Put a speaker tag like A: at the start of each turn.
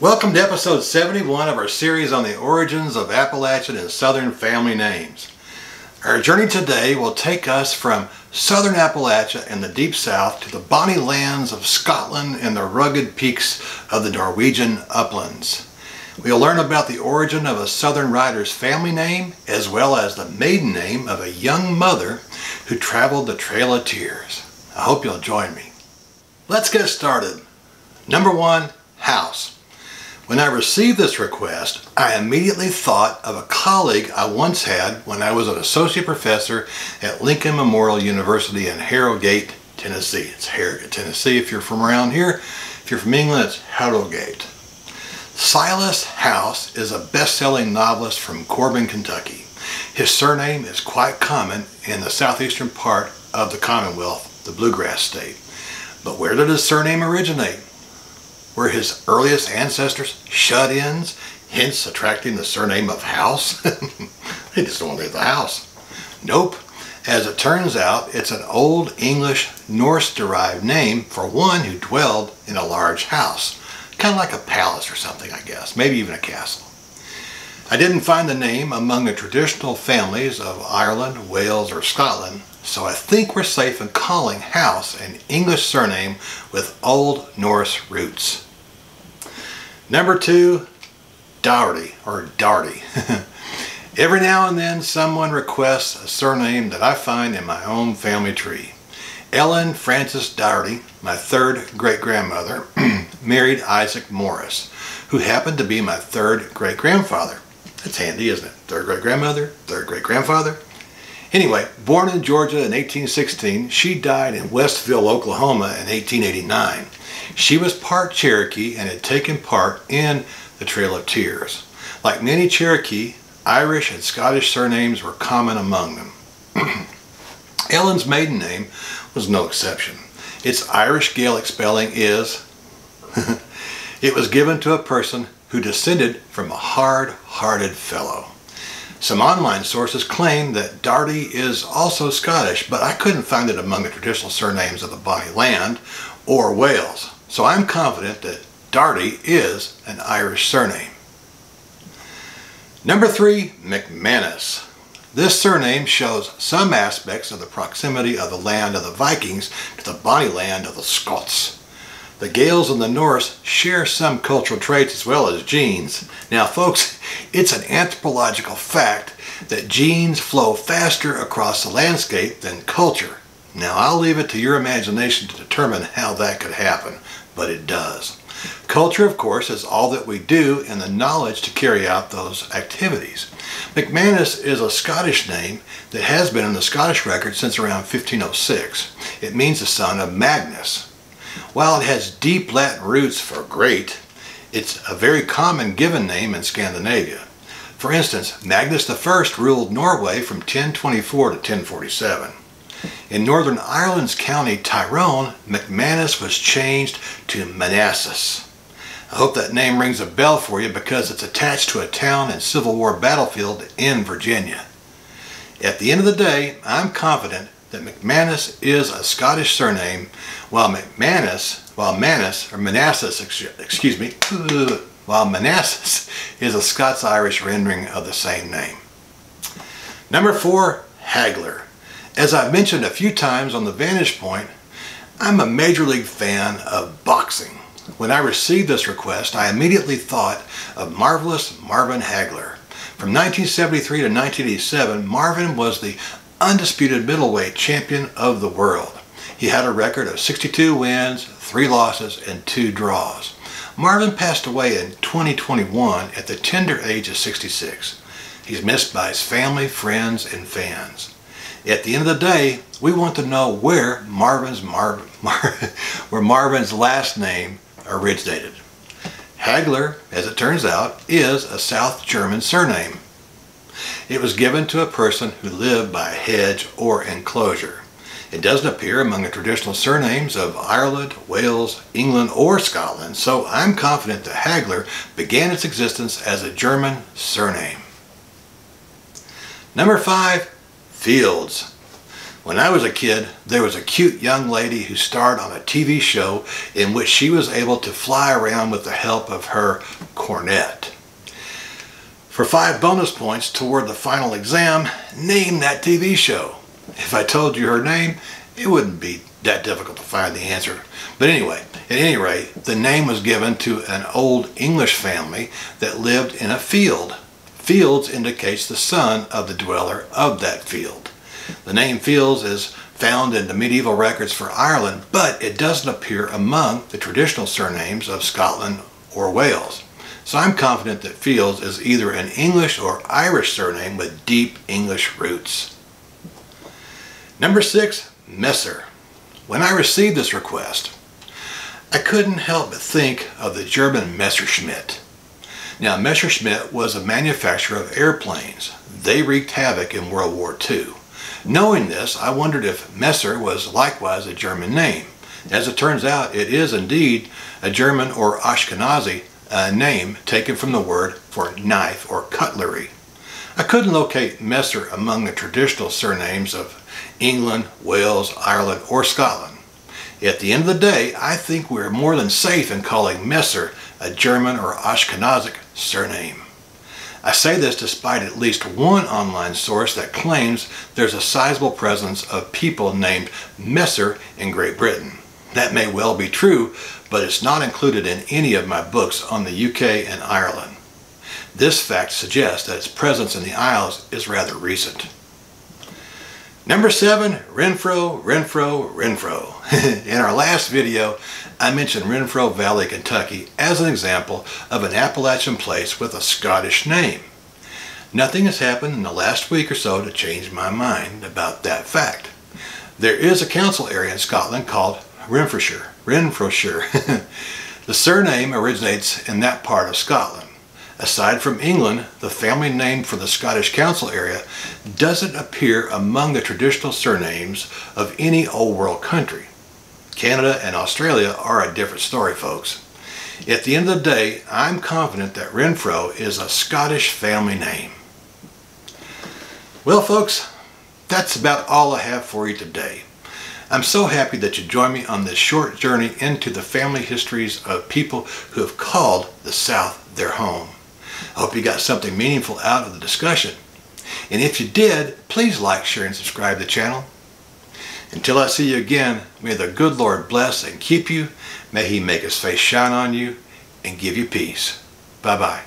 A: Welcome to episode 71 of our series on the origins of Appalachian and Southern family names. Our journey today will take us from southern Appalachia and the deep south to the bonny lands of Scotland and the rugged peaks of the Norwegian uplands. We'll learn about the origin of a southern rider's family name as well as the maiden name of a young mother who traveled the Trail of Tears. I hope you'll join me. Let's get started. Number 1, house. When I received this request, I immediately thought of a colleague I once had when I was an associate professor at Lincoln Memorial University in Harrogate, Tennessee. It's Harrogate, Tennessee if you're from around here. If you're from England, it's Harrogate. Silas House is a best-selling novelist from Corbin, Kentucky. His surname is quite common in the southeastern part of the Commonwealth, the Bluegrass State. But where did his surname originate? Were his earliest ancestors shut-ins, hence attracting the surname of House? They just don't want to leave the house. Nope. As it turns out, it's an Old English Norse-derived name for one who dwelled in a large house. Kind of like a palace or something, I guess. Maybe even a castle. I didn't find the name among the traditional families of Ireland, Wales, or Scotland, so I think we're safe in calling House an English surname with Old Norse roots. Number 2, Doherty, or Doherty. Every now and then someone requests a surname that I find in my own family tree. Ellen Frances Doherty, my third great-grandmother, married Isaac Morris, who happened to be my third great-grandfather. That's handy, isn't it? Third great-grandmother, third great-grandfather. Anyway, born in Georgia in 1816, she died in Westville, Oklahoma in 1889. She was part Cherokee and had taken part in the Trail of Tears. Like many Cherokee, Irish and Scottish surnames were common among them. Ellen's maiden name was no exception. Its Irish Gaelic spelling is it was given to a person who descended from a hard-hearted fellow. Some online sources claim that Doherty is also Scottish, but I couldn't find it among the traditional surnames of the Bonny Land or Wales, so I'm confident that Doherty is an Irish surname. Number 3, McManus. This surname shows some aspects of the proximity of the land of the Vikings to the Bonny Land of the Scots. The Gaels and the Norse share some cultural traits as well as genes. Now folks, it's an anthropological fact that genes flow faster across the landscape than culture. Now I'll leave it to your imagination to determine how that could happen, but it does. Culture, of course, is all that we do and the knowledge to carry out those activities. McManus is a Scottish name that has been in the Scottish record since around 1506. It means the son of Magnus. While it has deep Latin roots for great, it's a very common given name in Scandinavia. For instance, Magnus I ruled Norway from 1024 to 1047. In Northern Ireland's county Tyrone, McManus was changed to Manassas. I hope that name rings a bell for you because it's attached to a town and Civil War battlefield in Virginia. At the end of the day, I'm confident that McManus is a Scottish surname, while Manassas is a Scots-Irish rendering of the same name. Number 4, Hagler. As I've mentioned a few times on the Vantage Point, I'm a Major League fan of boxing. When I received this request, I immediately thought of marvelous Marvin Hagler. From 1973 to 1987, Marvin was the undisputed middleweight champion of the world. He had a record of 62 wins, 3 losses, and 2 draws. Marvin passed away in 2021 at the tender age of 66. He's missed by his family, friends, and fans. At the end of the day, we want to know where Marvin's last name originated. Hagler, as it turns out, is a South German surname. It was given to a person who lived by a hedge or enclosure. It doesn't appear among the traditional surnames of Ireland, Wales, England, or Scotland, so I'm confident that Hagler began its existence as a German surname. Number 5, Fields. When I was a kid, there was a cute young lady who starred on a TV show in which she was able to fly around with the help of her cornet. For 5 bonus points toward the final exam, name that TV show. If I told you her name, it wouldn't be that difficult to find the answer. But anyway, at any rate, the name was given to an old English family that lived in a field. Fields indicates the son of the dweller of that field. The name Fields is found in the medieval records for Ireland, but it doesn't appear among the traditional surnames of Scotland or Wales. So I'm confident that Fields is either an English or Irish surname with deep English roots. Number 6, Messer. When I received this request, I couldn't help but think of the German Messerschmitt. Now, Messerschmitt was a manufacturer of airplanes. They wreaked havoc in World War II. Knowing this, I wondered if Messer was likewise a German name. As it turns out, it is indeed a German or Ashkenazi name taken from the word for knife or cutlery. I couldn't locate Messer among the traditional surnames of England, Wales, Ireland, or Scotland. At the end of the day, I think we're more than safe in calling Messer a German or Ashkenazic surname. I say this despite at least one online source that claims there's a sizable presence of people named Messer in Great Britain. That may well be true, but it's not included in any of my books on the UK and Ireland. This fact suggests that its presence in the Isles is rather recent. Number 7, Renfro, Renfro, Renfro. In our last video, I mentioned Renfro Valley, Kentucky as an example of an Appalachian place with a Scottish name. Nothing has happened in the last week or so to change my mind about that fact. There is a council area in Scotland called Renfrewshire. The surname originates in that part of Scotland. Aside from England, the family name for the Scottish Council area doesn't appear among the traditional surnames of any old world country. Canada and Australia are a different story, folks. At the end of the day, I'm confident that Renfro is a Scottish family name. Well, folks, that's about all I have for you today. I'm so happy that you joined me on this short journey into the family histories of people who have called the South their home. I hope you got something meaningful out of the discussion. And if you did, please like, share, and subscribe to the channel. Until I see you again, may the good Lord bless and keep you. May He make His face shine on you and give you peace. Bye-bye.